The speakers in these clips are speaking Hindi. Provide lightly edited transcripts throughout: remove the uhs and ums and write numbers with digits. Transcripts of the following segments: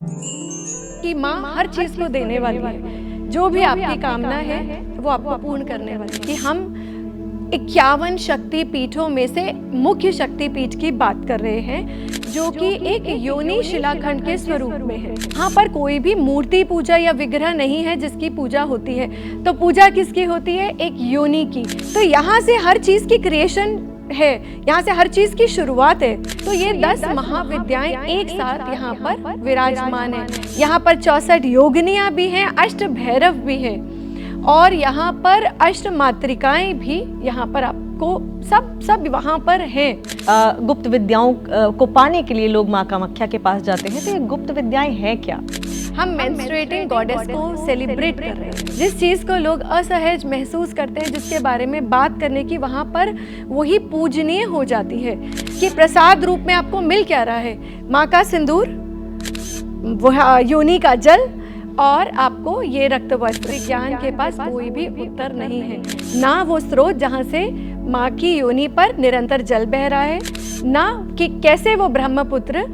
कि माँ हर चीज को देने वाली है, जो भी आपकी कामना है वो आपको पूर्ण करने वाली है। कि हम 51 शक्ति पीठों में से मुख्य शक्ति पीठ की बात कर रहे हैं, जो कि एक योनि शिलाखंड के स्वरूप में है। यहाँ पर कोई भी मूर्ति पूजा या विग्रह नहीं है जिसकी पूजा होती है। तो पूजा किसकी होती है? एक योनि की। तो यहाँ से हर चीज की क्रिएशन है, यहाँ से हर चीज की शुरुआत है। तो ये 10 महाविद्याएं एक साथ यहाँ पर विराजमान है। यहाँ पर 64 योगिनियां भी हैं, अष्ट भैरव भी हैं, और यहाँ पर अष्ट मातृकाएं भी यहाँ पर आपको सब वहाँ पर हैं। गुप्त विद्याओं को पाने के लिए लोग माँ कामाख्या के पास जाते हैं। तो ये गुप्त विद्याएं हैं क्या? हम मेंस्ट्रुएटिंग गॉडेस को सेलिब्रेट कर रहे हैं। जिस चीज़ को लोग असहज महसूस करते हैं, जिसके बारे में बात करने की, वहाँ पर वही पूजनीय हो जाती है। कि प्रसाद रूप में आपको मिल क्या रहा है? माँ का सिंदूर, वह योनि का जल, और आपको ये रक्त वस्त्र। विज्ञान के पास कोई भी उत्तर नहीं है, ना वो स्रोत जहाँ से माँ की योनि पर निरंतर जल बह रहा है, ना कि कैसे वो ब्रह्मपुत्र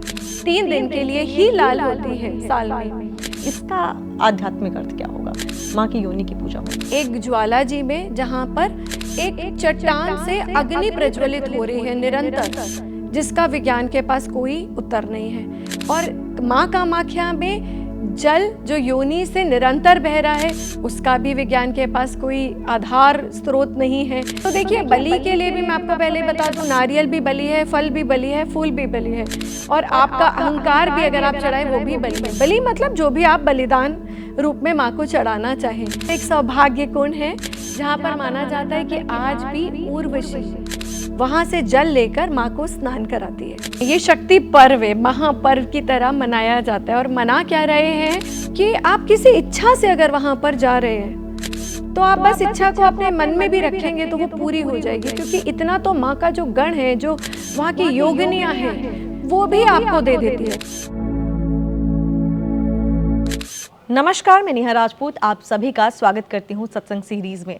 3 दिन के लिए ही लाल होती है साल में। इसका आध्यात्मिक अर्थ क्या होगा माँ की योनि की पूजा में? एक ज्वाला जी में जहाँ पर एक चट्टान से अग्नि प्रज्वलित हो रही है निरंतर, जिसका विज्ञान के पास कोई उत्तर नहीं है। और माँ कामाख्या में जल जो योनि से निरंतर बह रहा है, उसका भी विज्ञान के पास कोई आधार स्रोत नहीं है। तो देखिए, बलि के लिए भी मैं आपको पहले बता दूं, नारियल भी बलि है, फल भी बलि है, फूल भी बलि है, और आपका अहंकार भी अगर आप चढ़ाए वो भी बलि है। बलि मतलब जो भी आप बलिदान रूप में माँ को चढ़ाना चाहें। एक सौभाग्य कुंड है जहाँ पर माना जाता है कि आज भी उर्वशी वहाँ से जल लेकर माँ को स्नान कराती है। ये शक्ति पर्व है, महापर्व की तरह मनाया जाता है। और मना क्या रहे हैं कि आप किसी इच्छा से अगर वहाँ पर जा रहे हैं, तो आप बस इच्छा को अपने मन में भी रखेंगे तो वो पूरी हो जाएगी। क्योंकि इतना तो माँ का जो गण है, जो वहाँ की योगिनियाँ हैं, वो भी आपको दे देती है। नमस्कार, मैं नेहा राजपूत आप सभी का स्वागत करती हूँ सत्संग सीरीज में।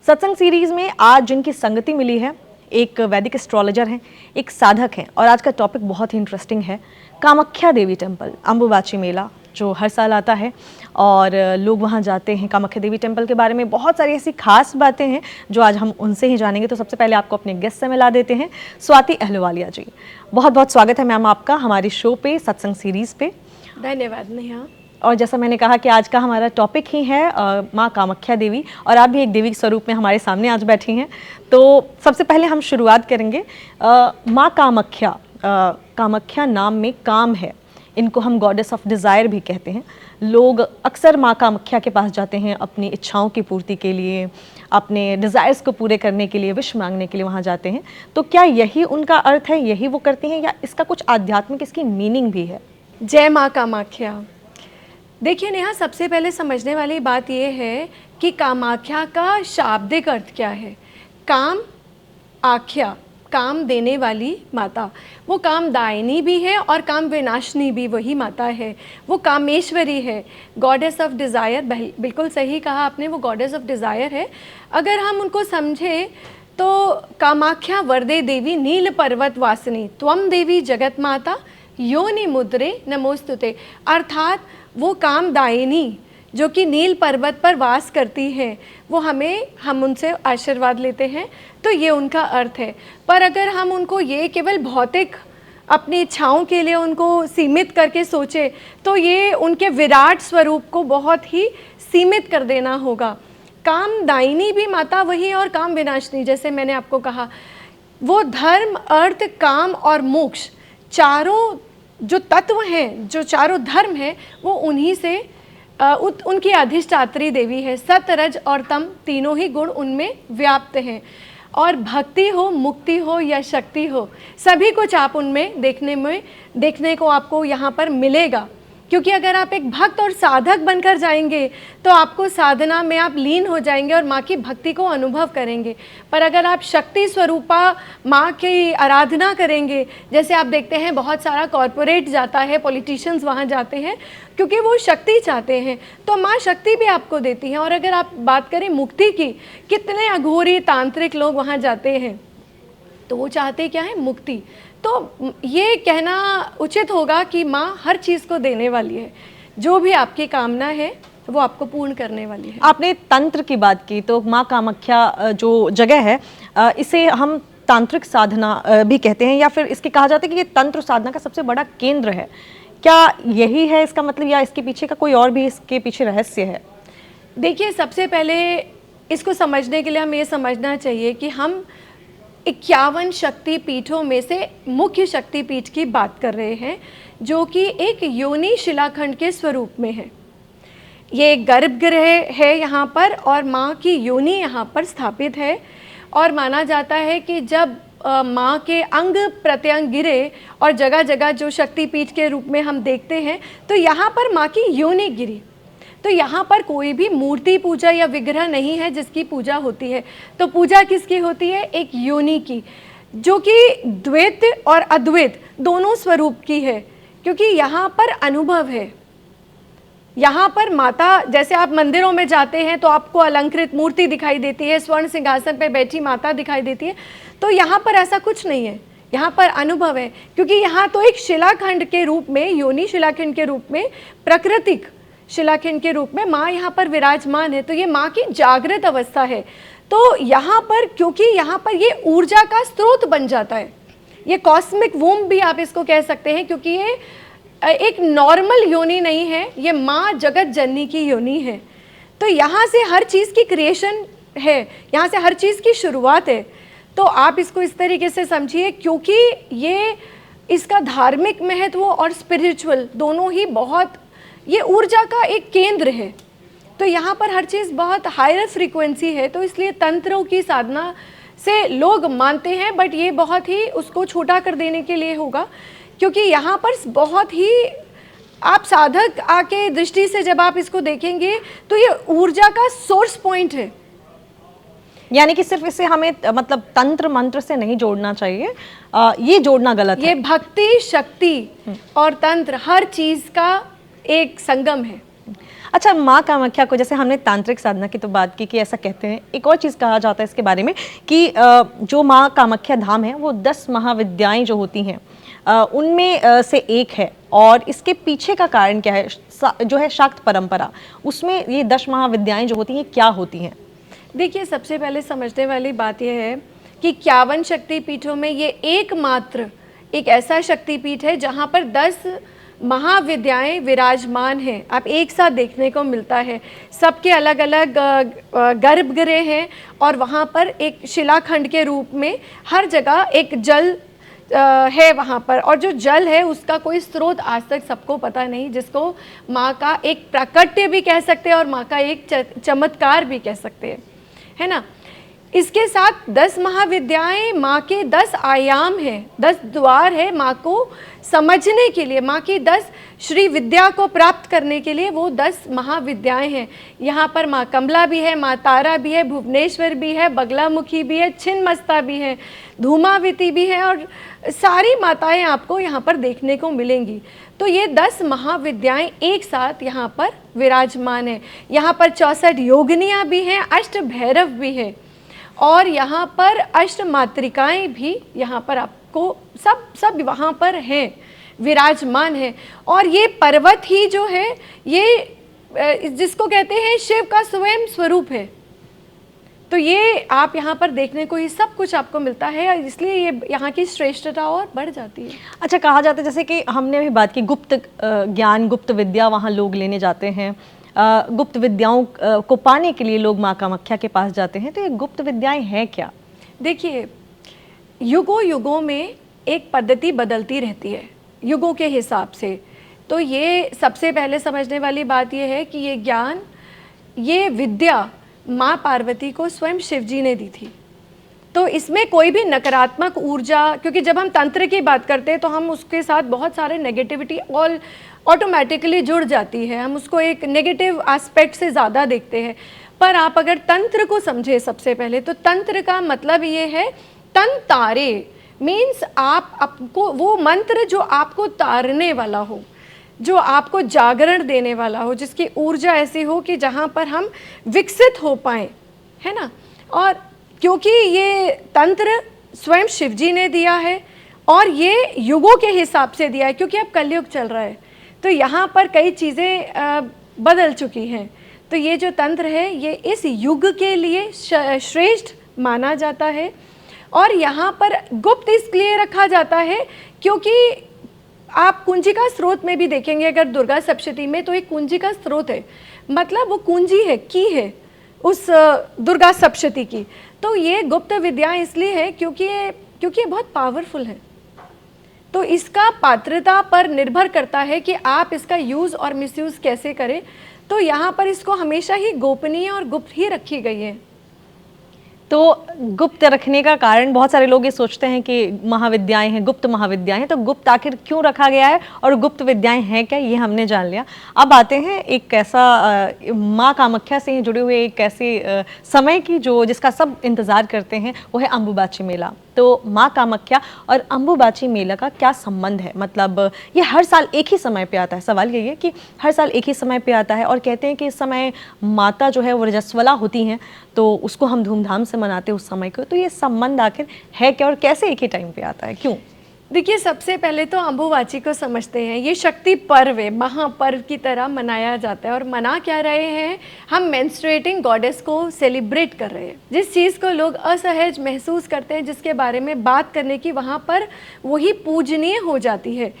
सत्संग सीरीज में आज जिनकी संगति मिली है, एक वैदिक एस्ट्रोलॉजर हैं, एक साधक हैं, और आज का टॉपिक बहुत ही इंटरेस्टिंग है। कामाख्या देवी टेम्पल, अंबुबाची मेला जो हर साल आता है और लोग वहाँ जाते हैं। कामाख्या देवी टेम्पल के बारे में बहुत सारी ऐसी खास बातें हैं जो आज हम उनसे ही जानेंगे। तो सबसे पहले आपको अपने गेस्ट से मिला देते हैं, स्वाति अहलुवालिया जी। बहुत बहुत स्वागत है मैम आपका हमारी शो पे, सत्संग सीरीज पे। धन्यवाद नेहा। और जैसा मैंने कहा कि आज का हमारा टॉपिक ही है माँ कामाख्या देवी, और आप भी एक देवी स्वरूप में हमारे सामने आज बैठी हैं। तो सबसे पहले हम शुरुआत करेंगे माँ कामाख्या। कामाख्या नाम में काम है, इनको हम गॉडेस ऑफ डिज़ायर भी कहते हैं। लोग अक्सर माँ कामाख्या के पास जाते हैं अपनी इच्छाओं की पूर्ति के लिए, अपने डिज़ायर्स को पूरे करने के लिए, विश मांगने के लिए वहाँ जाते हैं। तो क्या यही उनका अर्थ है, यही वो करती हैं, या इसका कुछ आध्यात्मिक इसकी मीनिंग भी है? जय माँ कामाख्या। देखिए नेहा, सबसे पहले समझने वाली बात यह है कि कामाख्या का शाब्दिक अर्थ क्या है। काम आख्या, काम देने वाली माता। वो कामदायिनी भी है और काम विनाशनी भी वही माता है। वो कामेश्वरी है, गॉडेस ऑफ डिज़ायर। बिल्कुल सही कहा आपने, वो गॉडेस ऑफ डिज़ायर है। अगर हम उनको समझें तो कामाख्या वरदे देवी नील पर्वत वासिनी त्वम देवी जगत माता योनि मुद्रे नमोस्तुते। अर्थात वो कामदायिनी जो कि नील पर्वत पर वास करती हैं, वो हम उनसे आशीर्वाद लेते हैं। तो ये उनका अर्थ है। पर अगर हम उनको ये केवल भौतिक अपनी इच्छाओं के लिए उनको सीमित करके सोचे, तो ये उनके विराट स्वरूप को बहुत ही सीमित कर देना होगा। कामदायिनी भी माता वही, और काम विनाशनी, जैसे मैंने आपको कहा, वो धर्म, अर्थ, काम और मोक्ष चारों जो तत्व हैं, जो चारों धर्म हैं, वो उन्हीं से उनकी अधिष्ठात्री देवी है। सत, रज और तम तीनों ही गुण उनमें व्याप्त हैं। और भक्ति हो, मुक्ति हो या शक्ति हो, सभी कुछ आप उनमें देखने को आपको यहाँ पर मिलेगा। क्योंकि अगर आप एक भक्त और साधक बनकर जाएंगे तो आपको साधना में आप लीन हो जाएंगे और माँ की भक्ति को अनुभव करेंगे। पर अगर आप शक्ति स्वरूपा माँ की आराधना करेंगे, जैसे आप देखते हैं बहुत सारा कॉरपोरेट जाता है, पॉलिटिशियंस वहाँ जाते हैं क्योंकि वो शक्ति चाहते हैं, तो माँ शक्ति भी आपको देती है। और अगर आप बात करें मुक्ति की, कितने अघोरी तांत्रिक लोग वहाँ जाते हैं तो वो चाहते क्या है? मुक्ति। तो ये कहना उचित होगा कि माँ हर चीज़ को देने वाली है, जो भी आपकी कामना है वो आपको पूर्ण करने वाली है। आपने तंत्र की बात की, तो माँ कामाख्या जो जगह है इसे हम तांत्रिक साधना भी कहते हैं, या फिर इसके कहा जाता है कि ये तंत्र साधना का सबसे बड़ा केंद्र है। क्या यही है इसका मतलब, या इसके पीछे का कोई और भी इसके पीछे रहस्य है? देखिए, सबसे पहले इसको समझने के लिए हमें ये समझना चाहिए कि हम 51 शक्ति पीठों में से मुख्य शक्ति पीठ की बात कर रहे हैं, जो कि एक योनि शिलाखंड के स्वरूप में है। ये एक गर्भगृह है यहाँ पर, और माँ की योनि यहाँ पर स्थापित है। और माना जाता है कि जब माँ के अंग प्रत्यंग गिरे और जगह जगह जो शक्तिपीठ के रूप में हम देखते हैं, तो यहाँ पर माँ की योनि गिरी। तो यहाँ पर कोई भी मूर्ति पूजा या विग्रह नहीं है जिसकी पूजा होती है। तो पूजा किसकी होती है? एक योनि की, जो कि द्वैत और अद्वैत दोनों स्वरूप की है, क्योंकि यहाँ पर अनुभव है। यहाँ पर माता, जैसे आप मंदिरों में जाते हैं तो आपको अलंकृत मूर्ति दिखाई देती है, स्वर्ण सिंहासन पर बैठी माता दिखाई देती है, तो यहाँ पर ऐसा कुछ नहीं है। यहाँ पर अनुभव है, क्योंकि यहाँ तो एक शिलाखंड के रूप में, योनि शिलाखंड के रूप में, प्राकृतिक शिलाखंड के रूप में माँ यहाँ पर विराजमान है। तो ये माँ की जागृत अवस्था है। तो यहाँ पर, क्योंकि यहाँ पर ये ऊर्जा का स्रोत बन जाता है, ये कॉस्मिक वूम भी आप इसको कह सकते हैं, क्योंकि ये एक नॉर्मल योनि नहीं है, ये माँ जगत जननी की योनि है। तो यहाँ से हर चीज़ की क्रिएशन है, यहाँ से हर चीज़ की शुरुआत है। तो आप इसको इस तरीके से समझिए, क्योंकि ये इसका धार्मिक महत्व और स्पिरिचुअल दोनों ही बहुत, ये ऊर्जा का एक केंद्र है। तो यहाँ पर हर चीज़ बहुत हायर फ्रीक्वेंसी है, तो इसलिए तंत्रों की साधना से लोग मानते हैं, बट ये बहुत ही उसको छोटा कर देने के लिए होगा, क्योंकि यहाँ पर बहुत ही, आप साधक आके दृष्टि से जब आप इसको देखेंगे तो ये ऊर्जा का सोर्स पॉइंट है। यानी कि सिर्फ इसे हमें मतलब तंत्र मंत्र से नहीं जोड़ना चाहिए, ये जोड़ना गलत है। ये भक्ति, शक्ति और तंत्र हर चीज़ का एक संगम है। अच्छा, माँ कामाख्या को, जैसे हमने तांत्रिक साधना की तो बात की कि ऐसा कहते हैं, एक और चीज़ कहा जाता है इसके बारे में कि जो माँ कामाख्या धाम है वो 10 महाविद्याएं जो होती हैं उनमें से एक है, और इसके पीछे का कारण क्या है? जो है शाक्त परंपरा, उसमें ये 10 महाविद्याएं जो होती हैं क्या होती हैं? देखिए, सबसे पहले समझने वाली बात यह है कि 51 शक्तिपीठों में ये एकमात्र एक ऐसा शक्तिपीठ है जहाँ पर 10 महाविद्याएं विराजमान हैं। आप एक साथ देखने को मिलता है, सबके अलग अलग गर्भगृह हैं, और वहाँ पर एक शिलाखंड के रूप में हर जगह एक जल है वहाँ पर, और जो जल है उसका कोई स्रोत आज तक सबको पता नहीं, जिसको माँ का एक प्राकट्य भी कह सकते हैं और माँ का एक चमत्कार भी कह सकते हैं, है ना। इसके साथ 10 महाविद्याएं माँ के 10 आयाम हैं, 10 द्वार है माँ को समझने के लिए, माँ की 10 श्री विद्या को प्राप्त करने के लिए वो 10 महाविद्याएं हैं। यहाँ पर माँ कमला भी है, माँ तारा भी है, भुवनेश्वर भी है, बगलामुखी भी है, छिन्नमस्ता भी है, धूमावती भी है, और सारी माताएं आपको यहाँ पर देखने को मिलेंगी। तो ये 10 महाविद्याएं एक साथ यहाँ पर विराजमान है। यहाँ पर 64 योगिनियाँ भी हैं, अष्ट भैरव भी है, और यहाँ पर अष्ट मातृकाएँ भी यहाँ पर आपको सब वहाँ पर हैं, विराजमान है। और ये पर्वत ही जो है, ये जिसको कहते हैं शिव का स्वयं स्वरूप है। तो ये आप यहाँ पर देखने को ही सब कुछ आपको मिलता है, इसलिए ये यहाँ की श्रेष्ठता और बढ़ जाती है। अच्छा, कहा जाता है, जैसे कि हमने भी बात की, गुप्त ज्ञान, गुप्त विद्या वहाँ लोग लेने जाते हैं, गुप्त विद्याओं को पाने के लिए लोग माँ कामाख्या के पास जाते हैं। तो ये गुप्त विद्याएं हैं क्या? देखिए, युगों युगों में एक पद्धति बदलती रहती है युगों के हिसाब से। तो ये सबसे पहले समझने वाली बात ये है कि ये ज्ञान, ये विद्या माँ पार्वती को स्वयं शिव जी ने दी थी। तो इसमें कोई भी नकारात्मक ऊर्जा, क्योंकि जब हम तंत्र की बात करते हैं तो हम उसके साथ बहुत सारे नेगेटिविटी और ऑटोमेटिकली जुड़ जाती है, हम उसको एक नेगेटिव एस्पेक्ट से ज़्यादा देखते हैं। पर आप अगर तंत्र को समझे सबसे पहले, तो तंत्र का मतलब ये है तन तारे, मीन्स आपको वो मंत्र जो आपको तारने वाला हो, जो आपको जागरण देने वाला हो, जिसकी ऊर्जा ऐसी हो कि जहाँ पर हम विकसित हो पाएँ, है ना। और क्योंकि ये तंत्र स्वयं शिव जी ने दिया है, और ये युगों के हिसाब से दिया है, क्योंकि अब कलयुग चल रहा है, तो यहाँ पर कई चीज़ें बदल चुकी हैं। तो ये जो तंत्र है ये इस युग के लिए श्रेष्ठ माना जाता है। और यहाँ पर गुप्त इसलिए रखा जाता है क्योंकि आप कुंजी का स्रोत में भी देखेंगे, अगर दुर्गा सप्तशती में, तो एक कुंजी का स्रोत है, मतलब वो कुंजी है, की है उस दुर्गा सप्तशती की। तो ये गुप्त विद्या इसलिए है क्योंकि ये बहुत पावरफुल है। तो इसका पात्रता पर निर्भर करता है कि आप इसका यूज़ और मिसयूज़ कैसे करें। तो यहाँ पर इसको हमेशा ही गोपनीय और गुप्त ही रखी गई है। तो गुप्त रखने का कारण, बहुत सारे लोग ये सोचते हैं कि महाविद्याएं हैं, गुप्त महाविद्याएं हैं, तो गुप्त आखिर क्यों रखा गया है और गुप्त विद्याएं हैं क्या, ये हमने जान लिया। अब आते हैं एक ऐसा माँ कामाख्या से जुड़े हुए एक ऐसे समय की जिसका सब इंतज़ार करते हैं, वो है अम्बुबाची मेला। तो माँ कामाख्या और अम्बुबाची मेला का क्या संबंध है? मतलब ये हर साल एक ही समय पे आता है। सवाल यही है कि हर साल एक ही समय पे आता है और कहते हैं कि इस समय माता जो है वो रजस्वला होती हैं, तो उसको हम धूमधाम से मनाते हैं उस समय को। तो ये संबंध आखिर है क्या और कैसे एक ही टाइम पे आता है, क्यों? देखिए, सबसे पहले तो अम्बुबाची को समझते हैं। ये शक्ति पर्व है, महापर्व की तरह मनाया जाता है। और मना क्या रहे हैं? हम मेंस्ट्रुएटिंग गॉडेस को सेलिब्रेट कर रहे हैं। जिस चीज़ को लोग असहज महसूस करते हैं, जिसके बारे में बात करने की, वहाँ पर वही पूजनीय हो जाती है।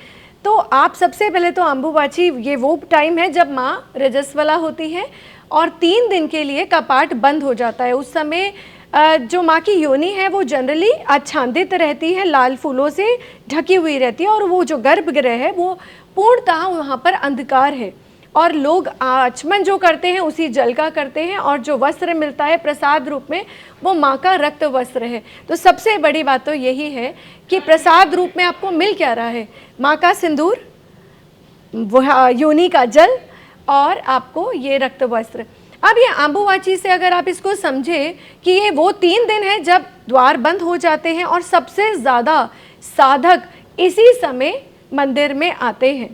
तो आप सबसे पहले तो अम्बुबाची, ये वो टाइम है जब माँ रजस्वला होती है और 3 दिन के लिए कपाट बंद हो जाता है। उस समय जो माँ की योनि है वो जनरली आच्छादित रहती है, लाल फूलों से ढकी हुई रहती है, और वो जो गर्भगृह है वो पूर्णतः वहाँ पर अंधकार है। और लोग आचमन जो करते हैं उसी जल का करते हैं, और जो वस्त्र मिलता है प्रसाद रूप में वो माँ का रक्त वस्त्र है। तो सबसे बड़ी बात तो यही है कि प्रसाद रूप में आपको मिल क्या रहा है? माँ का सिंदूर, वो योनि का जल, और आपको ये रक्त वस्त्र। अब ये अम्बुबाची से अगर आप इसको समझे कि ये वो 3 दिन है जब द्वार बंद हो जाते हैं और सबसे ज़्यादा साधक इसी समय मंदिर में आते हैं,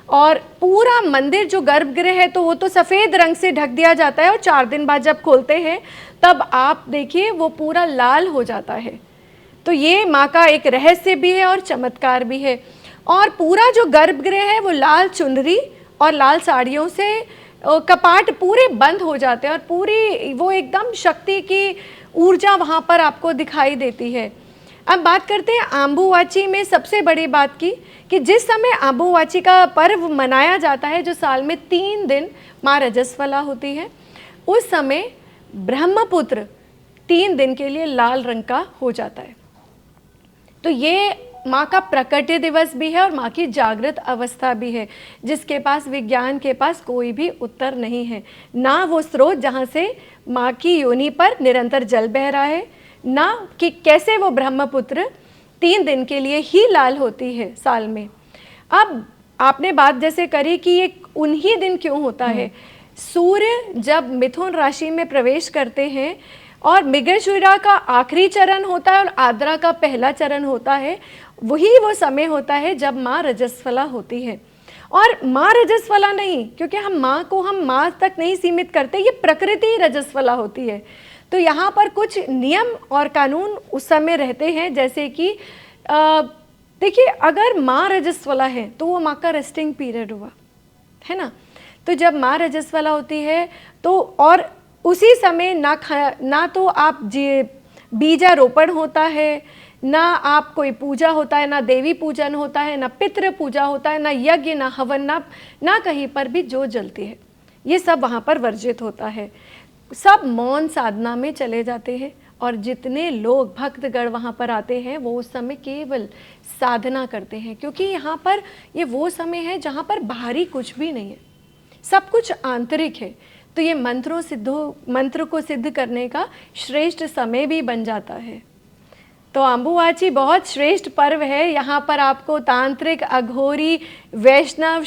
और पूरा मंदिर जो गर्भगृह है तो वो तो सफ़ेद रंग से ढक दिया जाता है, और 4 दिन बाद जब खोलते हैं तब आप देखिए वो पूरा लाल हो जाता है। तो ये माँ का एक रहस्य भी है और चमत्कार भी है। और पूरा जो गर्भगृह है वो लाल चुनरी और लाल साड़ियों से कपाट पूरे बंद हो जाते हैं, और पूरी वो एकदम शक्ति की ऊर्जा वहाँ पर आपको दिखाई देती है। अब बात करते हैं अम्बुबाची में सबसे बड़ी बात की, कि जिस समय अम्बुबाची का पर्व मनाया जाता है, जो साल में 3 दिन माँ रजस्वला होती है, उस समय ब्रह्मपुत्र 3 दिन के लिए लाल रंग का हो जाता है। तो ये माँ का प्रकट्य दिवस भी है और माँ की जागृत अवस्था भी है, जिसके पास विज्ञान के पास कोई भी उत्तर नहीं है। ना वो स्रोत जहाँ से माँ की योनि पर निरंतर जल बह रहा है, ना कि कैसे वो ब्रह्मपुत्र 3 दिन के लिए ही लाल होती है साल में। अब आपने बात जैसे करी कि ये उन्हीं दिन क्यों होता है। सूर्य जब मिथुन राशि में प्रवेश करते हैं और मृगशिरा का आखिरी चरण होता है और आद्रा का पहला चरण होता है, वही वो समय होता है जब माँ रजस्वला होती है। और माँ रजस्वला नहीं, क्योंकि हम माँ तक नहीं सीमित करते, ये प्रकृति रजस्वला होती है। तो यहाँ पर कुछ नियम और कानून उस समय रहते हैं, जैसे कि देखिए, अगर माँ रजस्वला है तो वो माँ का रेस्टिंग पीरियड हुआ है ना। तो जब माँ रजस्वला होती है तो, और उसी समय ना तो आप बीजारोपण होता है, ना आप कोई पूजा होता है, ना देवी पूजन होता है, ना पितृ पूजा होता है, ना यज्ञ, ना हवन, ना कहीं पर भी जो जलती है, ये सब वहाँ पर वर्जित होता है। सब मौन साधना में चले जाते हैं, और जितने लोग भक्तगण वहाँ पर आते हैं वो उस समय केवल साधना करते हैं, क्योंकि यहाँ पर ये वो समय है जहाँ पर बाहरी कुछ भी नहीं है, सब कुछ आंतरिक है। तो ये मंत्र को सिद्ध करने का श्रेष्ठ समय भी बन जाता है। तो अम्बुबाची बहुत श्रेष्ठ पर्व है। यहाँ पर आपको तांत्रिक, अघोरी, वैष्णव,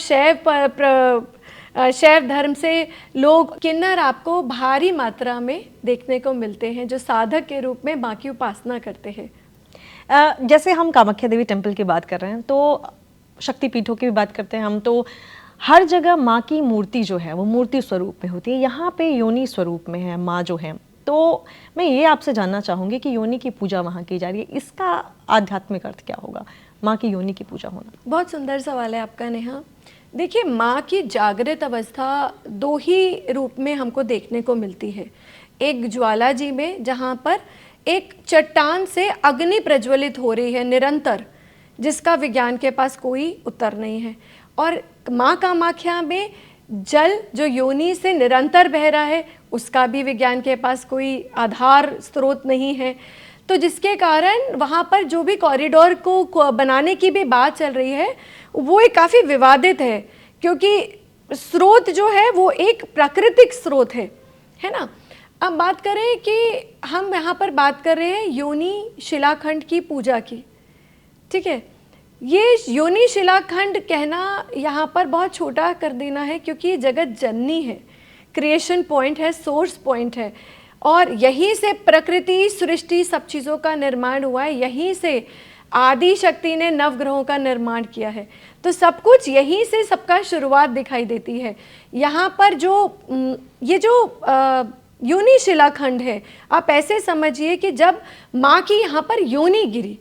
शैव धर्म से लोग, किन्नर आपको भारी मात्रा में देखने को मिलते हैं, जो साधक के रूप में माँ की उपासना करते हैं। जैसे हम कामाख्या देवी टेम्पल की बात कर रहे हैं, तो शक्तिपीठों की भी बात करते हैं हम, तो हर जगह माँ की मूर्ति जो है वो मूर्ति स्वरूप में होती है। यहाँ पे योनि स्वरूप में है माँ जो है। तो मैं ये आपसे जानना चाहूँगी कि योनि की पूजा वहाँ की जा रही है, इसका आध्यात्मिक अर्थ क्या होगा? माँ की योनि की पूजा होना? बहुत सुंदर सवाल है आपका नेहा। देखिए, माँ की जागृत अवस्था दो ही रूप में हमको देखने को मिलती है। एक ज्वाला जी में, जहाँ पर एक चट्टान से अग्नि प्रज्वलित हो रही है निरंतर, जिसका विज्ञान के पास कोई उत्तर नहीं है। और माँ कामाख्या में जल जो योनि से निरंतर बह रहा है, उसका भी विज्ञान के पास कोई आधार स्रोत नहीं है। तो जिसके कारण वहाँ पर जो भी कॉरिडोर को बनाने की भी बात चल रही है, वो एक काफ़ी विवादित है, क्योंकि स्रोत जो है वो एक प्राकृतिक स्रोत है ना। अब बात करें कि हम यहाँ पर बात कर रहे हैं योनि शिलाखंड की पूजा की, ठीक है। ये योनि शिलाखंड कहना यहाँ पर बहुत छोटा कर देना है, क्योंकि ये जगत जननी है, क्रिएशन पॉइंट है, सोर्स पॉइंट है, और यहीं से प्रकृति सृष्टि सब चीज़ों का निर्माण हुआ है। यहीं से आदि शक्ति ने नवग्रहों का निर्माण किया है। तो सब कुछ यहीं से सबका शुरुआत दिखाई देती है। यहाँ पर जो ये जो योनि शिलाखंड है, आप ऐसे समझिए कि जब माँ की यहाँ पर योनि गिरी,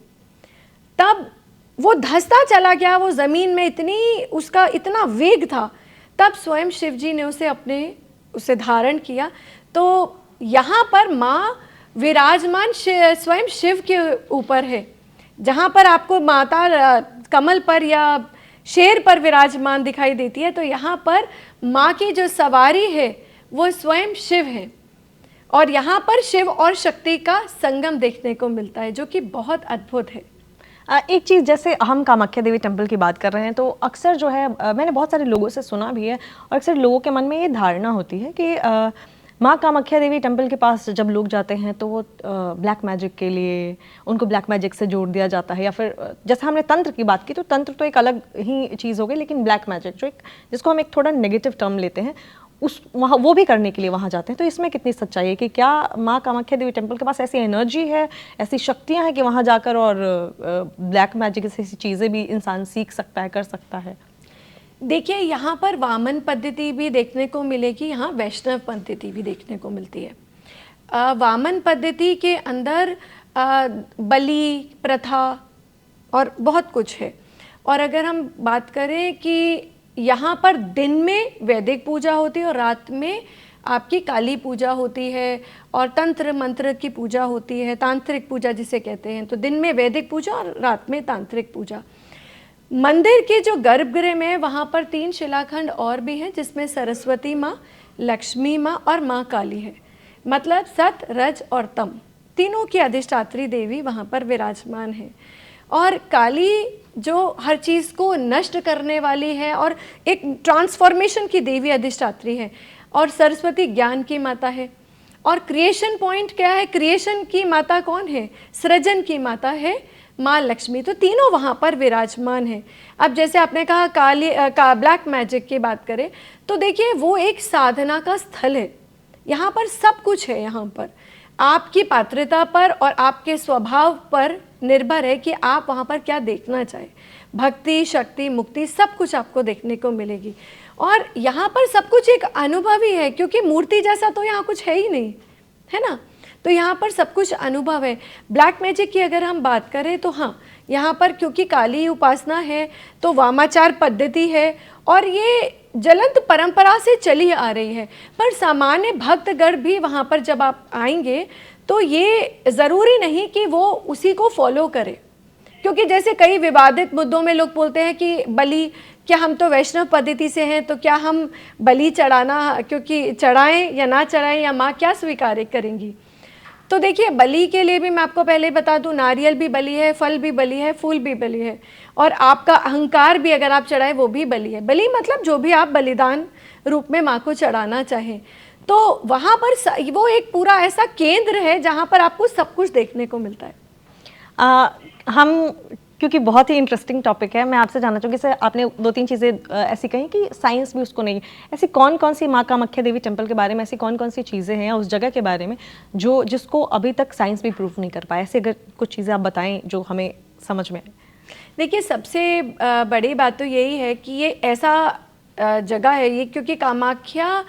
तब वो धंसता चला गया, वो ज़मीन में उसका इतना वेग था, तब स्वयं शिव जी ने उसे धारण किया। तो यहाँ पर माँ विराजमान स्वयं शिव के ऊपर है। जहाँ पर आपको माता कमल पर या शेर पर विराजमान दिखाई देती है, तो यहाँ पर माँ की जो सवारी है वो स्वयं शिव है। और यहाँ पर शिव और शक्ति का संगम देखने को मिलता है, जो कि बहुत अद्भुत है। एक चीज़, जैसे हम कामाख्या देवी टेम्पल की बात कर रहे हैं, तो अक्सर जो है मैंने बहुत सारे लोगों से सुना भी है, और अक्सर लोगों के मन में ये धारणा होती है कि माँ कामाख्या देवी टेम्पल के पास जब लोग जाते हैं तो वो ब्लैक मैजिक के लिए उनको ब्लैक मैजिक से जोड़ दिया जाता है, या फिर जैसे हमने तंत्र की बात की, तो तंत्र तो एक अलग ही चीज़ हो गई, लेकिन ब्लैक मैजिक जिसको हम एक थोड़ा नेगेटिव टर्म लेते हैं, वहाँ वो भी करने के लिए वहाँ जाते हैं। तो इसमें कितनी सच्चाई है कि क्या माँ कामाख्या देवी टेम्पल के पास ऐसी एनर्जी है, ऐसी शक्तियाँ हैं कि वहाँ जाकर और ब्लैक मैजिक जैसी चीज़ें भी इंसान सीख सकता है, कर सकता है? देखिए, यहाँ पर वामन पद्धति भी देखने को मिलेगी, यहाँ वैष्णव पद्धति भी देखने को मिलती है। वामन पद्धति के अंदर बलि प्रथा और बहुत कुछ है। और अगर हम बात करें कि यहाँ पर दिन में वैदिक पूजा होती है और रात में आपकी काली पूजा होती है, और तंत्र मंत्र की पूजा होती है, तांत्रिक पूजा जिसे कहते हैं। तो दिन में वैदिक पूजा और रात में तांत्रिक पूजा। मंदिर के जो गर्भगृह में, वहाँ पर 3 शिलाखंड और भी हैं, जिसमें सरस्वती माँ, लक्ष्मी माँ और माँ काली है। मतलब सत, रज और तम तीनों की अधिष्ठात्री देवी वहाँ पर विराजमान है। और काली जो हर चीज़ को नष्ट करने वाली है और एक ट्रांसफॉर्मेशन की देवी अधिष्ठात्री है। और सरस्वती ज्ञान की माता है। और क्रिएशन पॉइंट क्या है? क्रिएशन की माता कौन है? सृजन की माता है माँ लक्ष्मी। तो तीनों वहाँ पर विराजमान है। अब जैसे आपने कहा ब्लैक मैजिक की बात करें, तो देखिए वो एक साधना का स्थल है। यहाँ पर सब कुछ है। यहाँ पर आपकी पात्रता पर और आपके स्वभाव पर निर्भर है कि आप वहाँ पर क्या देखना चाहें। भक्ति, शक्ति, मुक्ति सब कुछ आपको देखने को मिलेगी। और यहाँ पर सब कुछ एक अनुभव ही है, क्योंकि मूर्ति जैसा तो यहाँ कुछ है ही नहीं, है ना। तो यहाँ पर सब कुछ अनुभव है। ब्लैक मैजिक की अगर हम बात करें तो हाँ, यहाँ पर क्योंकि काली उपासना है तो वामाचार पद्धति है, और ये ज्वलंत परंपरा से चली आ रही है। पर सामान्य भक्तगण भी वहाँ पर जब आप आएंगे तो ये ज़रूरी नहीं कि वो उसी को फॉलो करें, क्योंकि जैसे कई विवादित मुद्दों में लोग बोलते हैं कि बलि, क्या हम तो वैष्णव पद्धति से हैं, तो क्या हम बलि चढ़ाना, क्योंकि चढ़ाएं या ना चढ़ाएं, या माँ क्या स्वीकार करेंगी। तो देखिए, बलि के लिए भी मैं आपको पहले बता दूं, नारियल भी बलि है, फल भी बलि है, फूल भी बलि है, और आपका अहंकार भी अगर आप चढ़ाए वो भी बलि है। बलि मतलब जो भी आप बलिदान रूप में माँ को चढ़ाना चाहें। तो वहाँ पर वो एक पूरा ऐसा केंद्र है जहाँ पर आपको सब कुछ देखने को मिलता है। हम क्योंकि बहुत ही इंटरेस्टिंग टॉपिक है, मैं आपसे जानना चाहूँगी, सर आपने 2-3 चीज़ें ऐसी कही कि साइंस भी उसको नहीं, ऐसी कौन कौन सी माँ कामाख्या देवी टेम्पल के बारे में ऐसी कौन कौन सी चीज़ें हैं उस जगह के बारे में जिसको अभी तक साइंस भी प्रूफ नहीं कर पाया, ऐसे अगर कुछ चीज़ें आप बताएं जो हमें समझ में आए। देखिए, सबसे बड़ी बात तो यही है कि ये ऐसा जगह है ये, क्योंकि कामाख्या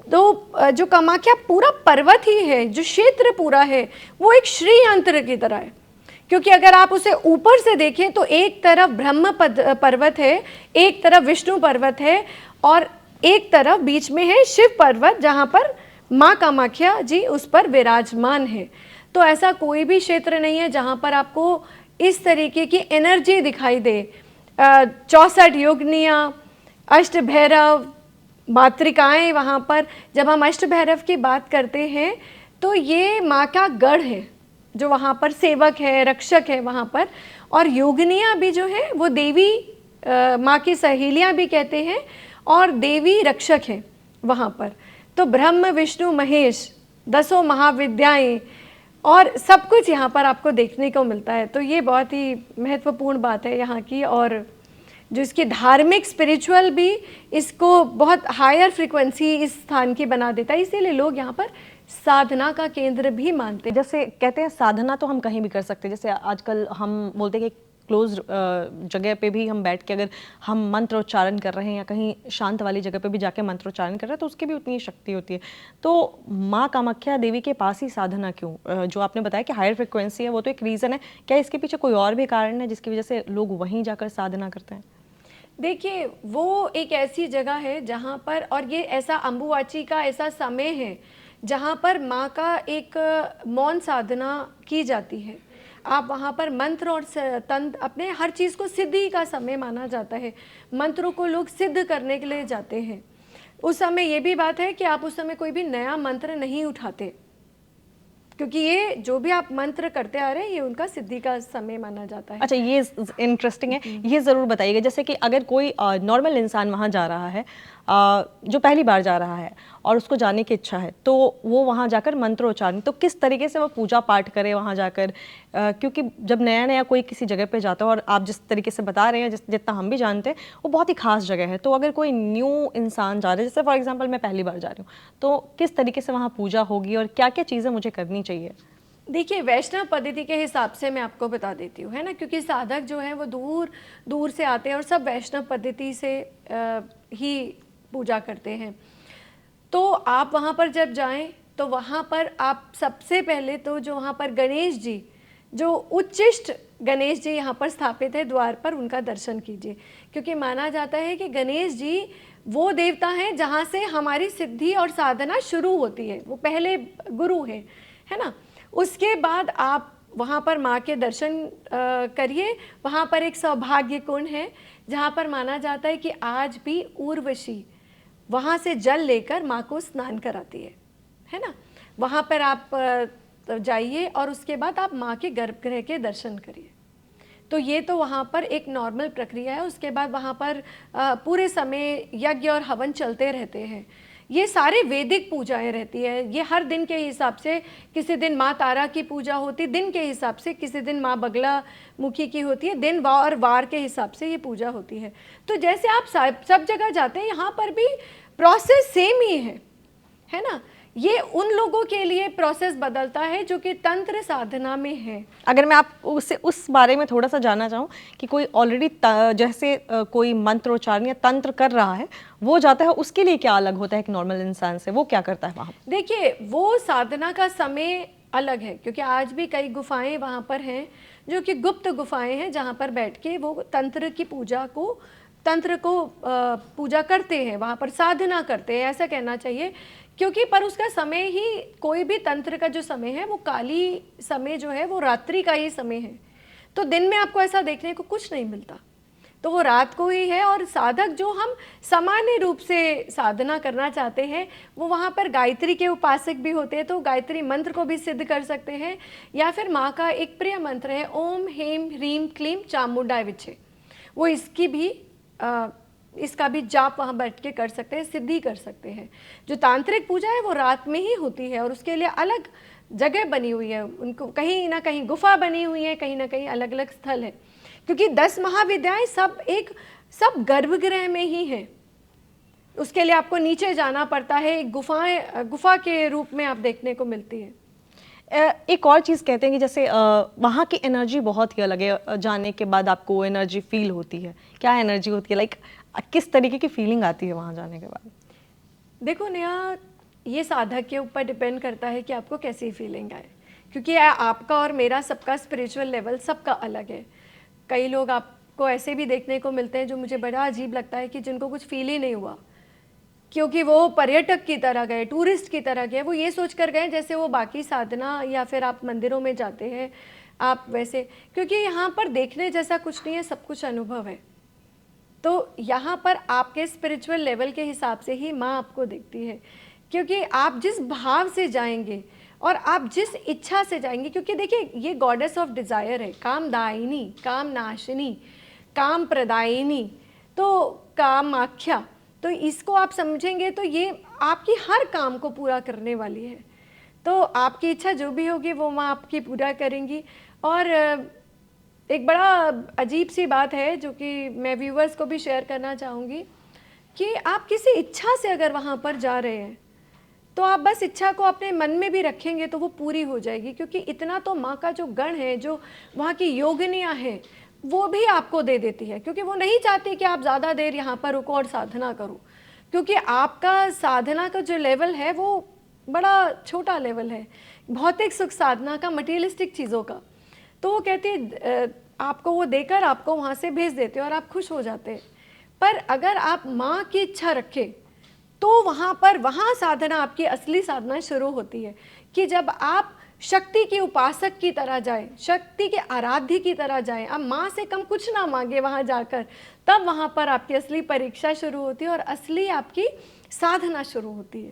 जो कामाख्या पूरा पर्वत ही है, जो क्षेत्र पूरा है वो एक श्री यंत्र की तरह है, क्योंकि अगर आप उसे ऊपर से देखें तो एक तरफ पर्वत है, एक तरफ विष्णु पर्वत है, और एक तरफ बीच में है शिव पर्वत, जहाँ पर माँ कामाख्या जी उस पर विराजमान है। तो ऐसा कोई भी क्षेत्र नहीं है जहाँ पर आपको इस तरीके की एनर्जी दिखाई दे। 64 योगिनियाँ, अष्ट भैरव, मातृकाएँ वहाँ पर। जब हम अष्ट भैरव की बात करते हैं तो ये माँ का गढ़ है, जो वहाँ पर सेवक है, रक्षक है वहाँ पर। और योगिनियाँ भी जो है वो देवी माँ की सहेलियाँ भी कहते हैं, और देवी रक्षक है वहाँ पर। तो ब्रह्म विष्णु महेश, 10 महाविद्याएं और सब कुछ यहाँ पर आपको देखने को मिलता है। तो ये बहुत ही महत्वपूर्ण बात है यहाँ की, और जो इसकी धार्मिक स्पिरिचुअल भी इसको बहुत हायर फ्रिक्वेंसी इस स्थान की बना देता है, इसीलिए लोग यहाँ पर साधना का केंद्र भी मानते हैं। जैसे कहते हैं साधना तो हम कहीं भी कर सकते हैं, जैसे आजकल हम बोलते हैं कि क्लोज जगह पे भी हम बैठ के अगर हम मंत्र उच्चारण कर रहे हैं या कहीं शांत वाली जगह पे भी जाके मंत्र उच्चारण कर रहे हैं तो उसकी भी उतनी शक्ति होती है। तो माँ कामाख्या देवी के पास ही साधना क्यों? जो आपने बताया कि हायर फ्रिक्वेंसी है वो तो एक रीज़न है, क्या इसके पीछे कोई और भी कारण है जिसकी वजह से लोग वहीं जाकर साधना करते हैं? देखिए, वो एक ऐसी जगह है जहाँ पर, और ये ऐसा अम्बुवाची का ऐसा समय है जहाँ पर माँ का एक मौन साधना की जाती है। आप वहाँ पर मंत्र और तंत्र, अपने हर चीज़ को सिद्धि का समय माना जाता है। मंत्रों को लोग सिद्ध करने के लिए जाते हैं। उस समय ये भी बात है कि आप उस समय कोई भी नया मंत्र नहीं उठाते, क्योंकि ये जो भी आप मंत्र करते आ रहे हैं ये उनका सिद्धि का समय माना जाता है। अच्छा, ये इंटरेस्टिंग है, ये ज़रूर बताइएगा। जैसे कि अगर कोई नॉर्मल इंसान वहाँ जा रहा है, जो पहली बार जा रहा है और उसको जाने की इच्छा है, तो वो वहाँ जाकर मंत्रोच्चारण, तो किस तरीके से वो पूजा पाठ करे वहाँ जाकर? क्योंकि जब नया नया कोई किसी जगह पे जाता है, और आप जिस तरीके से बता रहे हैं, जितना हम भी जानते हैं, वो बहुत ही खास जगह है। तो अगर कोई न्यू इंसान जा रहा है, जैसे फॉर एग्जाम्पल मैं पहली बार जा रही हूँ, तो किस तरीके से वहाँ पूजा होगी और क्या क्या चीज़ें मुझे करनी चाहिए? देखिए, वैष्णव पद्धति के हिसाब से मैं आपको बता देती हूँ, है ना, क्योंकि साधक जो है वो दूर दूर से आते हैं और सब वैष्णव पद्धति से ही पूजा करते हैं। तो आप वहाँ पर जब जाएं तो वहाँ पर आप सबसे पहले तो जो वहाँ पर गणेश जी, जो उच्चिष्ट गणेश जी यहाँ पर स्थापित है द्वार पर, उनका दर्शन कीजिए। क्योंकि माना जाता है कि गणेश जी वो देवता हैं जहाँ से हमारी सिद्धि और साधना शुरू होती है, वो पहले गुरु हैं, है ना। उसके बाद आप वहाँ पर माँ के दर्शन करिए। वहाँ पर एक सौभाग्य कुंड है जहाँ पर माना जाता है कि आज भी उर्वशी वहाँ से जल लेकर माँ को स्नान कराती है ना। वहाँ पर आप जाइए और उसके बाद आप माँ के गर्भगृह के दर्शन करिए। तो ये तो वहाँ पर एक नॉर्मल प्रक्रिया है। उसके बाद वहाँ पर पूरे समय यज्ञ और हवन चलते रहते हैं। ये सारे वैदिक पूजाएं रहती है। ये हर दिन के हिसाब से, किसी दिन माँ तारा की पूजा होती दिन के हिसाब से, किसी दिन माँ बगला मुखी की होती है, दिन और वार के हिसाब से ये पूजा होती है। तो जैसे आप सब जगह जाते हैं, यहाँ पर भी प्रोसेस सेम ही है ना। ये उन लोगों के लिए प्रोसेस बदलता है जो कि तंत्र साधना में है। अगर मैं आप उससे उस बारे में थोड़ा सा जानना चाहूँ कि कोई ऑलरेडी जैसे कोई मंत्रोच्चारण या तंत्र कर रहा है, वो जाता है, उसके लिए क्या अलग होता है एक नॉर्मल इंसान से? वो क्या करता है वहाँ? देखिए, वो साधना का समय अलग है, क्योंकि आज भी कई गुफाएं वहाँ पर हैं जो कि गुप्त गुफाएं हैं, जहाँ पर बैठ के वो तंत्र को पूजा करते हैं, वहाँ पर साधना करते हैं, ऐसा कहना चाहिए। क्योंकि पर उसका समय ही, कोई भी तंत्र का जो समय है वो काली समय जो है वो रात्रि का ही समय है। तो दिन में आपको ऐसा देखने को कुछ नहीं मिलता, तो वो रात को ही है। और साधक जो हम सामान्य रूप से साधना करना चाहते हैं, वो वहाँ पर गायत्री के उपासक भी होते हैं, तो गायत्री मंत्र को भी सिद्ध कर सकते हैं। या फिर माँ का एक प्रिय मंत्र है ओम ह्रीम ह्रीम क्लीम चामुंडाय विच्छे, वो इसका भी जाप वहाँ बैठ के कर सकते हैं, सिद्धि कर सकते हैं। जो तांत्रिक पूजा है वो रात में ही होती है और उसके लिए अलग जगह बनी हुई है, उनको कहीं ना कहीं गुफा बनी हुई है, कहीं ना कहीं अलग अलग स्थल है। क्योंकि 10 महाविद्याएं सब गर्भगृह में ही हैं। उसके लिए आपको नीचे जाना पड़ता है, गुफा के रूप में आप देखने को मिलती है। एक और चीज़ कहते हैं कि जैसे वहाँ की एनर्जी बहुत ही अलग है, जाने के बाद आपको एनर्जी फील होती है। क्या एनर्जी होती है, लाइक किस तरीके की फीलिंग आती है वहाँ जाने के बाद? देखो नेहा, ये साधक के ऊपर डिपेंड करता है कि आपको कैसी फीलिंग आए। क्योंकि आपका और मेरा सबका स्पिरिचुअल लेवल सबका अलग है। कई लोग आपको ऐसे भी देखने को मिलते हैं जो मुझे बड़ा अजीब लगता है कि जिनको कुछ फील ही नहीं हुआ, क्योंकि वो पर्यटक की तरह गए, टूरिस्ट की तरह गए, वो ये सोच कर गए जैसे वो बाकी साधना या फिर आप मंदिरों में जाते हैं आप वैसे, क्योंकि यहाँ पर देखने जैसा कुछ नहीं है, सब कुछ अनुभव है। तो यहाँ पर आपके स्पिरिचुअल लेवल के हिसाब से ही माँ आपको देखती है, क्योंकि आप जिस भाव से जाएंगे और आप जिस इच्छा से जाएंगे, क्योंकि देखिए ये गॉडेस ऑफ डिज़ायर है, कामदायिनी, काम नाशिनी, काम प्रदायिनी, तो कामाख्या। तो इसको आप समझेंगे तो ये आपकी हर काम को पूरा करने वाली है। तो आपकी इच्छा जो भी होगी वो माँ आपकी पूरा करेंगी। और एक बड़ा अजीब सी बात है जो कि मैं व्यूवर्स को भी शेयर करना चाहूँगी कि आप किसी इच्छा से अगर वहाँ पर जा रहे हैं तो आप बस इच्छा को अपने मन में भी रखेंगे तो वो पूरी हो जाएगी, क्योंकि इतना तो माँ का जो गण है, जो वहाँ की योगिनियाँ हैं, वो भी आपको दे देती है, क्योंकि वो नहीं चाहती कि आप ज़्यादा देर यहाँ पर रुको और साधना करो, क्योंकि आपका साधना का जो लेवल है वो बड़ा छोटा लेवल है, भौतिक सुख साधना का, मटेरियलिस्टिक चीज़ों का। तो वो कहती है आपको वो देकर आपको वहाँ से भेज देते और आप खुश हो जाते हैं। पर अगर आप माँ की इच्छा रखें तो वहाँ साधना, आपकी असली साधना शुरू होती है कि जब आप शक्ति के उपासक की तरह जाए, शक्ति के आराध्य की तरह जाए, आप माँ से कम कुछ ना मांगे वहाँ जाकर, तब वहाँ पर आपकी असली परीक्षा शुरू होती है और असली आपकी साधना शुरू होती है।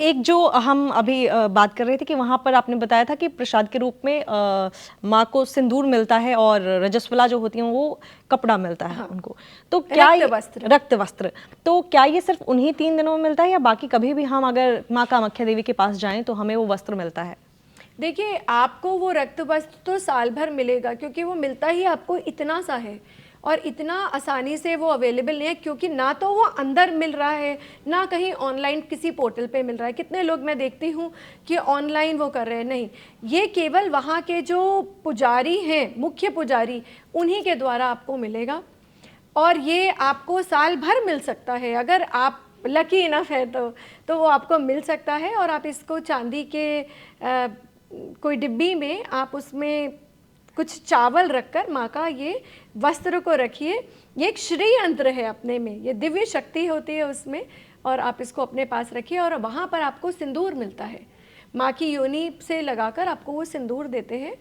एक जो हम अभी बात कर रहे थे कि वहाँ पर आपने बताया था कि प्रसाद के रूप में माँ को सिंदूर मिलता है और रजस्वला जो होती हैं वो कपड़ा मिलता है। हाँ। उनको तो क्या रक्त वस्त्र, तो क्या ये सिर्फ उन्हीं 3 दिनों में मिलता है या बाकी कभी भी हम अगर माँ कामाख्या देवी के पास जाएं तो हमें वो वस्त्र मिलता है? देखिए, आपको वो रक्त वस्त्र तो साल भर मिलेगा, क्योंकि वो मिलता ही आपको इतना सा है और इतना आसानी से वो अवेलेबल नहीं है, क्योंकि ना तो वो अंदर मिल रहा है, ना कहीं ऑनलाइन किसी पोर्टल पे मिल रहा है। कितने लोग मैं देखती हूँ कि ऑनलाइन वो कर रहे हैं, नहीं, ये केवल वहाँ के जो पुजारी हैं, मुख्य पुजारी, उन्हीं के द्वारा आपको मिलेगा और ये आपको साल भर मिल सकता है। अगर आप लकी इनफ है तो वो आपको मिल सकता है। और आप इसको चांदी के कोई डिब्बी में आप उसमें कुछ चावल रखकर माँ का ये वस्त्र को रखिए। ये एक श्री यंत्र है अपने में, ये दिव्य शक्ति होती है उसमें, और आप इसको अपने पास रखिए और वहाँ पर आपको सिंदूर मिलता है। माँ की योनि से लगाकर आपको वो सिंदूर देते हैं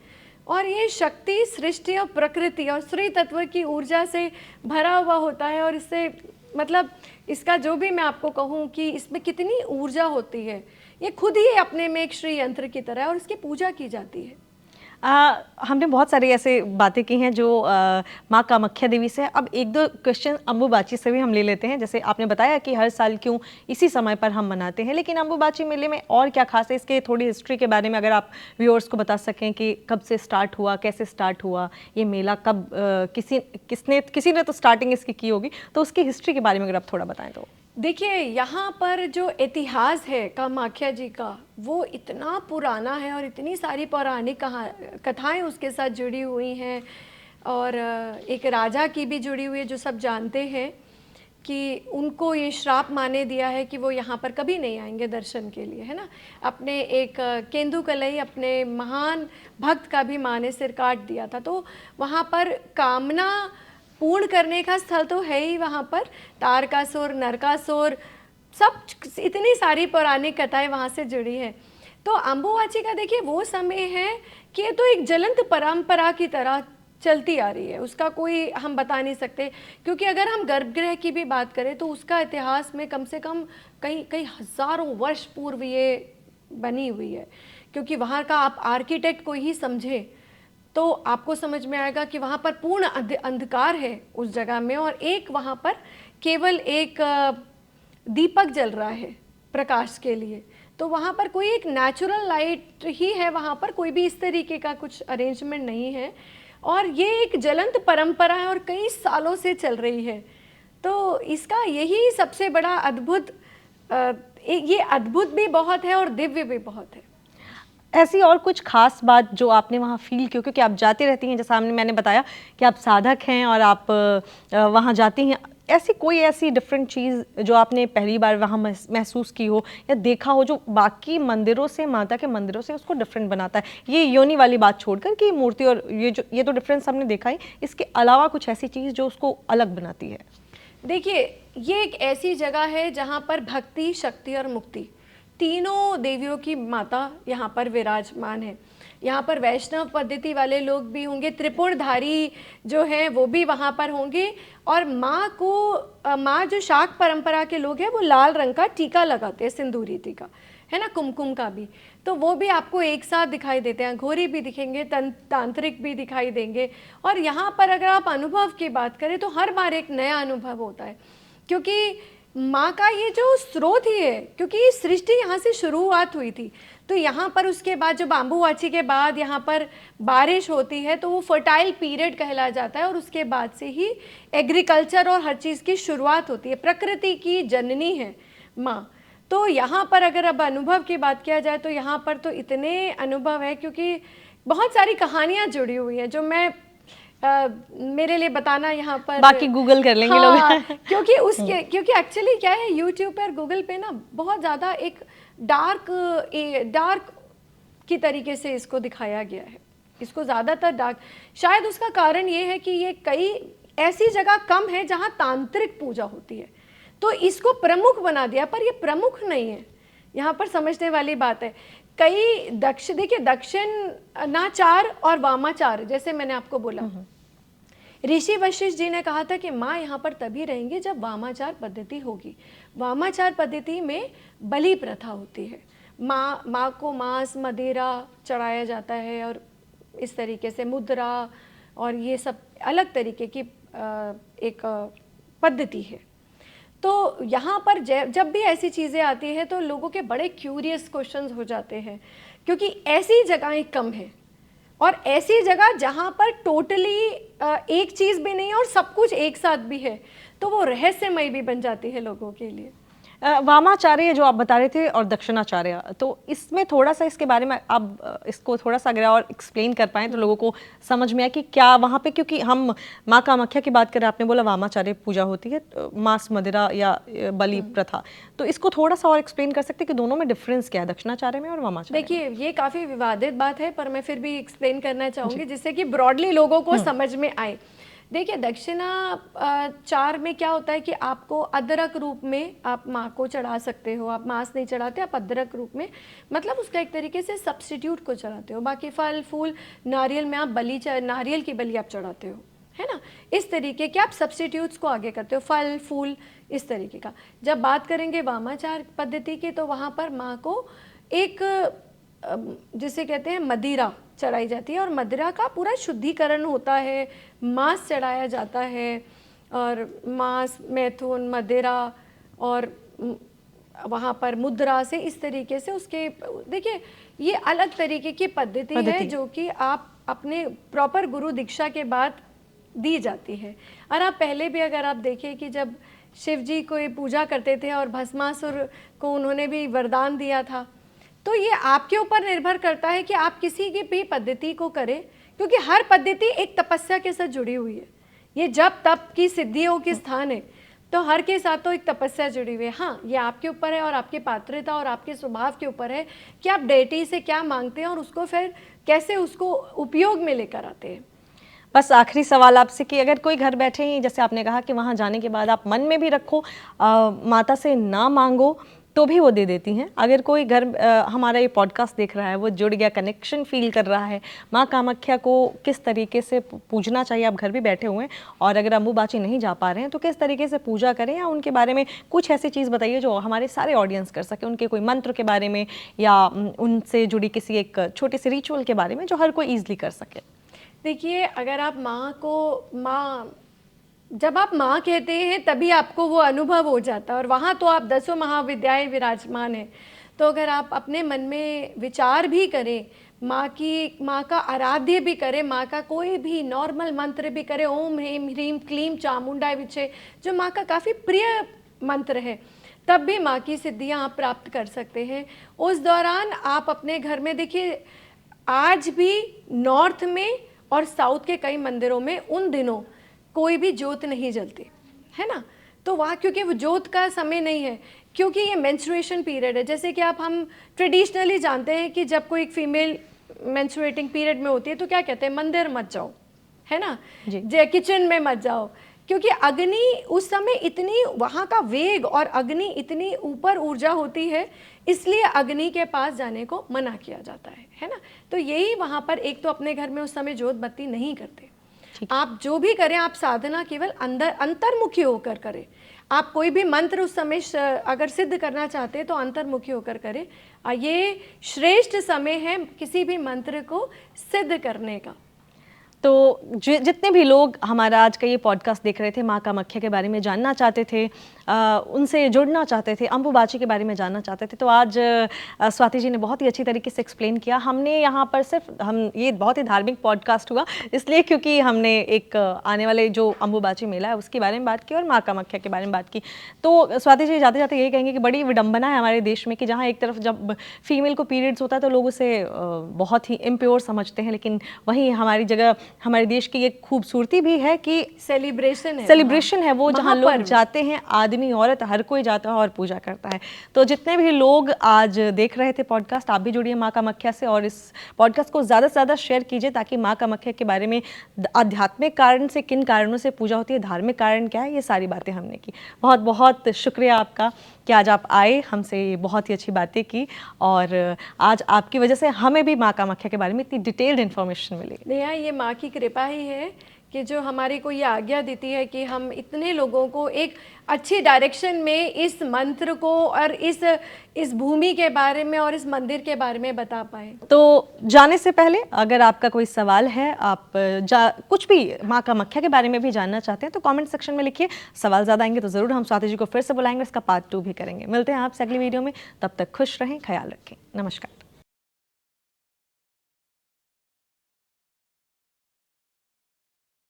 और ये शक्ति सृष्टि और प्रकृति और श्री तत्व की ऊर्जा से भरा हुआ होता है। और इससे मतलब इसका जो भी मैं आपको कहूँ कि इसमें कितनी ऊर्जा होती है, ये खुद ही अपने में एक श्री यंत्र की तरह है और इसकी पूजा की जाती है। हमने बहुत सारी ऐसे बातें की हैं जो माँ कामाख्या देवी से। अब 1-2 क्वेश्चन अम्बुबाची से भी हम ले लेते हैं। जैसे आपने बताया कि हर साल क्यों इसी समय पर हम मनाते हैं, लेकिन अम्बुबाची मेले में और क्या खास है, इसके थोड़ी हिस्ट्री के बारे में अगर आप व्यूअर्स को बता सकें कि कब से स्टार्ट हुआ, कैसे स्टार्ट हुआ ये मेला, कब किसी ने तो स्टार्टिंग इसकी की होगी, तो उसकी हिस्ट्री के बारे में अगर आप थोड़ा बताएं तो। देखिए, यहाँ पर जो इतिहास है कामाख्या जी का वो इतना पुराना है और इतनी सारी पौराणिक कथाएं उसके साथ जुड़ी हुई हैं। और एक राजा की भी जुड़ी हुई है जो सब जानते हैं कि उनको ये श्राप माने दिया है कि वो यहाँ पर कभी नहीं आएंगे दर्शन के लिए, है ना। अपने एक केंदु कलई, अपने महान भक्त का भी माँ ने सिर काट दिया था। तो वहाँ पर कामना पूर्ण करने का स्थल तो है ही वहाँ पर। तारकासुर, नरकासुर, सब इतनी सारी पौराणिक कथाएं वहाँ से जुड़ी हैं। तो अम्बुबाची का देखिए वो समय है कि ये तो एक ज्वलंत परंपरा की तरह चलती आ रही है, उसका कोई हम बता नहीं सकते। क्योंकि अगर हम गर्भगृह की भी बात करें तो उसका इतिहास में कम से कम कई हज़ारों वर्ष पूर्व ये बनी हुई है। क्योंकि वहाँ का आप आर्किटेक्ट को ही समझे तो आपको समझ में आएगा कि वहाँ पर पूर्ण अंधकार है उस जगह में, और एक वहाँ पर केवल एक दीपक जल रहा है प्रकाश के लिए। तो वहाँ पर कोई एक नेचुरल लाइट ही है, वहाँ पर कोई भी इस तरीके का कुछ अरेंजमेंट नहीं है। और ये एक ज्वलंत परंपरा है और कई सालों से चल रही है। तो इसका यही सबसे बड़ा अद्भुत, ये अद्भुत भी बहुत है और दिव्य भी बहुत है। ऐसी और कुछ खास बात जो आपने वहाँ फील की, क्योंकि आप जाती रहती हैं, जैसा मैंने बताया कि आप साधक हैं और आप वहाँ जाती हैं, ऐसी कोई ऐसी डिफरेंट चीज़ जो आपने पहली बार वहाँ महसूस की हो या देखा हो जो बाकी मंदिरों से, माता के मंदिरों से उसको डिफरेंट बनाता है? ये योनि वाली बात छोड़कर कि मूर्ति और ये तो डिफरेंस हमने देखा ही, इसके अलावा कुछ ऐसी चीज़ जो उसको अलग बनाती है? देखिए, ये एक ऐसी जगह है जहाँ पर भक्ति, शक्ति और मुक्ति तीनों देवियों की माता यहाँ पर विराजमान है। यहाँ पर वैष्णव पद्धति वाले लोग भी होंगे, त्रिपुरधारी जो हैं वो भी वहाँ पर होंगे, और माँ जो शाक्त परंपरा के लोग हैं वो लाल रंग का टीका लगाते हैं, सिंदूरी टीका है ना, कुमकुम का भी, तो वो भी आपको एक साथ दिखाई देते हैं। घोरी भी दिखेंगे, तांत्रिक भी दिखाई देंगे। और यहाँ पर अगर आप अनुभव की बात करें तो हर बार एक नया अनुभव होता है, क्योंकि माँ का ये जो स्रोत ही है, क्योंकि ये सृष्टि यहाँ से शुरुआत हुई थी, तो यहाँ पर उसके बाद जब बाम्बूवाची के बाद यहाँ पर बारिश होती है तो वो फर्टाइल पीरियड कहला जाता है, और उसके बाद से ही एग्रीकल्चर और हर चीज़ की शुरुआत होती है। प्रकृति की जननी है माँ। तो यहाँ पर अगर अब अनुभव की बात किया जाए तो यहाँ पर तो इतने अनुभव है, क्योंकि बहुत सारी कहानियाँ जुड़ी हुई हैं जो मैं मेरे लिए बताना यहाँ पर, बाकी गूगल कर लेंगे लोग। क्योंकि एक्चुअली क्या है, यूट्यूब पर गूगल पे ना बहुत ज़्यादा एक डार्क की तरीके से इसको दिखाया गया है, इसको ज़्यादातर डार्क। शायद उसका कारण ये है कि ये कई ऐसी जगह कम है जहाँ तांत्रिक पूजा होती है, तो इसको प्रमुख बना दिया, पर ये प्रमुख नहीं है। यहाँ पर समझने वाली बात है। कई देखिए दक्षिणाचार और वामाचार, जैसे मैंने आपको बोला, ऋषि वशिष्ठ जी ने कहा था कि माँ यहाँ पर तभी रहेंगी जब वामाचार पद्धति होगी। वामाचार पद्धति में बलि प्रथा होती है, माँ को मांस मदिरा चढ़ाया जाता है, और इस तरीके से मुद्रा और ये सब अलग तरीके की एक पद्धति है। तो यहाँ पर जब भी ऐसी चीज़ें आती हैं तो लोगों के बड़े क्यूरियस क्वेश्चंस हो जाते हैं, क्योंकि ऐसी जगहें कम हैं, और ऐसी जगह जहाँ पर टोटली एक चीज़ भी नहीं है और सब कुछ एक साथ भी है, तो वो रहस्यमय भी बन जाती है लोगों के लिए। वामाचार्य जो आप बता रहे थे और दक्षिणाचार्य, तो इसमें थोड़ा सा इसके बारे में आप इसको थोड़ा सा अगर और एक्सप्लेन कर पाएँ तो लोगों को समझ में आए कि क्या वहाँ पे, क्योंकि हम माँ कामाख्या की बात करें, आपने बोला वामाचार्य पूजा होती है, मांस मदिरा या बलि प्रथा, तो इसको थोड़ा सा और एक्सप्लेन कर सकते हैं कि दोनों में डिफरेंस क्या है, दक्षिणाचार्य में और वामाचार्य? देखिए, ये काफ़ी विवादित बात है, पर मैं फिर भी एक्सप्लेन करना चाहूँगी जिससे कि ब्रॉडली लोगों को समझ में आए। देखिए, दक्षिणाचार में क्या होता है कि आपको अदरक रूप में आप माँ को चढ़ा सकते हो, आप मांस नहीं चढ़ाते, आप अदरक रूप में, मतलब उसका एक तरीके से सब्स्टिट्यूट को चढ़ाते हो। बाकी फल फूल नारियल में आप नारियल की बलि आप चढ़ाते हो, है ना, इस तरीके के आप सब्स्टिट्यूट्स को आगे करते हो, फल फूल इस तरीके का। जब बात करेंगे वामाचार पद्धति की, तो वहाँ पर माँ को एक जिसे कहते हैं मदिरा चढ़ाई जाती है, और मदिरा का पूरा शुद्धिकरण होता है, मांस चढ़ाया जाता है, और मांस, मैथुन, मदिरा और वहाँ पर मुद्रा से इस तरीके से उसके, देखिए ये अलग तरीके की पद्धति है जो कि आप अपने प्रॉपर गुरु दीक्षा के बाद दी जाती है। और आप पहले भी अगर आप देखें कि जब शिव जी को ये पूजा करते थे और भस्मासुर को उन्होंने भी वरदान दिया था, तो ये आपके ऊपर निर्भर करता है कि आप किसी की भी पद्धति को करें, क्योंकि हर पद्धति एक तपस्या के साथ जुड़ी हुई है। ये जब तप की सिद्धियों की स्थान है, तो हर के साथ तो एक तपस्या जुड़ी हुई है। हाँ, ये आपके ऊपर है और आपकी पात्रता और आपके स्वभाव के ऊपर है कि आप डेटी से क्या मांगते हैं और उसको फिर कैसे उसको उपयोग में लेकर आते हैं। बस आखिरी सवाल आपसे कि अगर कोई घर बैठे ही, जैसे आपने कहा कि वहाँ जाने के बाद आप मन में भी रखो, माता से ना मांगो तो भी वो दे देती हैं। अगर कोई घर हमारा ये पॉडकास्ट देख रहा है, वो जुड़ गया, कनेक्शन फील कर रहा है, माँ कामाख्या को किस तरीके से पूजना चाहिए, आप घर भी बैठे हुए हैं, और अगर अम्बुबाची नहीं जा पा रहे हैं तो किस तरीके से पूजा करें, या उनके बारे में कुछ ऐसी चीज़ बताइए जो हमारे सारे ऑडियंस कर सके, उनके कोई मंत्र के बारे में या उनसे जुड़ी किसी एक छोटे से रिचुअल के बारे में जो हर कोई ईजिली कर सके। देखिए, अगर आप जब आप माँ कहते हैं तभी आपको वो अनुभव हो जाता है, और वहाँ तो आप 10 महाविद्याएं विराजमान हैं। तो अगर आप अपने मन में विचार भी करें, माँ का आराध्य भी करें, माँ का कोई भी नॉर्मल मंत्र भी करें, ओम ह्रीम ह्रीम क्लीम चामुंडाय विचे, जो माँ का काफ़ी प्रिय मंत्र है, तब भी माँ की सिद्धियाँ आप प्राप्त कर सकते हैं। उस दौरान आप अपने घर में, देखिए आज भी नॉर्थ में और साउथ के कई मंदिरों में उन दिनों कोई भी ज्योत नहीं जलती है ना, तो वहाँ क्योंकि वो जोत का समय नहीं है, क्योंकि ये मेंस्ट्रुएशन पीरियड है। जैसे कि आप हम ट्रेडिशनली जानते हैं कि जब कोई फीमेल मेंस्ट्रुएटिंग पीरियड में होती है तो क्या कहते हैं, मंदिर मत जाओ, है ना, जे किचन में मत जाओ, क्योंकि अग्नि उस समय इतनी, वहाँ का वेग और अग्नि इतनी ऊपर ऊर्जा होती है, इसलिए अग्नि के पास जाने को मना किया जाता है ना। तो यही वहाँ पर एक तो अपने घर में उस समय जोत बत्ती नहीं करते। आप जो भी करें, आप साधना केवल अंदर अंतर्मुखी होकर करें। आप कोई भी मंत्र उस समय अगर सिद्ध करना चाहते हैं तो अंतर्मुखी होकर करें। ये श्रेष्ठ समय है किसी भी मंत्र को सिद्ध करने का। तो जितने भी लोग हमारा आज का ये पॉडकास्ट देख रहे थे, माँ कामाख्या के बारे में जानना चाहते थे, उनसे जुड़ना चाहते थे, अम्बुबाची के बारे में जानना चाहते थे, तो आज स्वाति जी ने बहुत ही अच्छी तरीके से एक्सप्लेन किया। हमने यहाँ पर सिर्फ ये बहुत ही धार्मिक पॉडकास्ट हुआ इसलिए क्योंकि हमने एक आने वाले जो अम्बुबाची मेला है उसके बारे में बात की और माँ कामाख्या के बारे में बात की। तो स्वाति जी जाते जाते यही कहेंगे कि बड़ी विडंबना है हमारे देश में कि जहाँ एक तरफ जब फीमेल को पीरियड्स होता है तो लोग उसे बहुत ही इम्प्योर समझते हैं, लेकिन वहीं हमारी जगह, हमारे देश की एक खूबसूरती भी है कि सेलिब्रेशन है वो, जहाँ लोग जाते हैं, आदमी औरत हर कोई जाता है और पूजा करता है। तो जितने भी लोग आज देख रहे थे पॉडकास्ट, आप भी जुड़िए माँ कामाख्या से और इस पॉडकास्ट को ज़्यादा से ज़्यादा शेयर कीजिए ताकि माँ कामाख्या के बारे में आध्यात्मिक कारण से किन कारणों से पूजा होती है, धार्मिक कारण क्या है, ये सारी बातें हमने की। बहुत बहुत शुक्रिया आपका कि आज आप आए, हमसे बहुत ही अच्छी बातें की और आज आपकी वजह से हमें भी माँ कामाख्या के बारे में इतनी डिटेल्ड इन्फॉर्मेशन मिली। नेहा, ये माँ की कृपा ही है कि जो हमारी को ये आज्ञा देती है कि हम इतने लोगों को एक अच्छी डायरेक्शन में इस मंत्र को और इस भूमि के बारे में और इस मंदिर के बारे में बता पाए। तो जाने से पहले अगर आपका कोई सवाल है, आप कुछ भी माँ कामाख्या के बारे में भी जानना चाहते हैं तो कमेंट सेक्शन में लिखिए। सवाल ज़्यादा आएंगे तो ज़रूर हम स्वाति जी को फिर से बुलाएंगे, इसका पार्ट 2 भी करेंगे। मिलते हैं आपसे अगली वीडियो में, तब तक खुश रहें, ख्याल रखें, नमस्कार।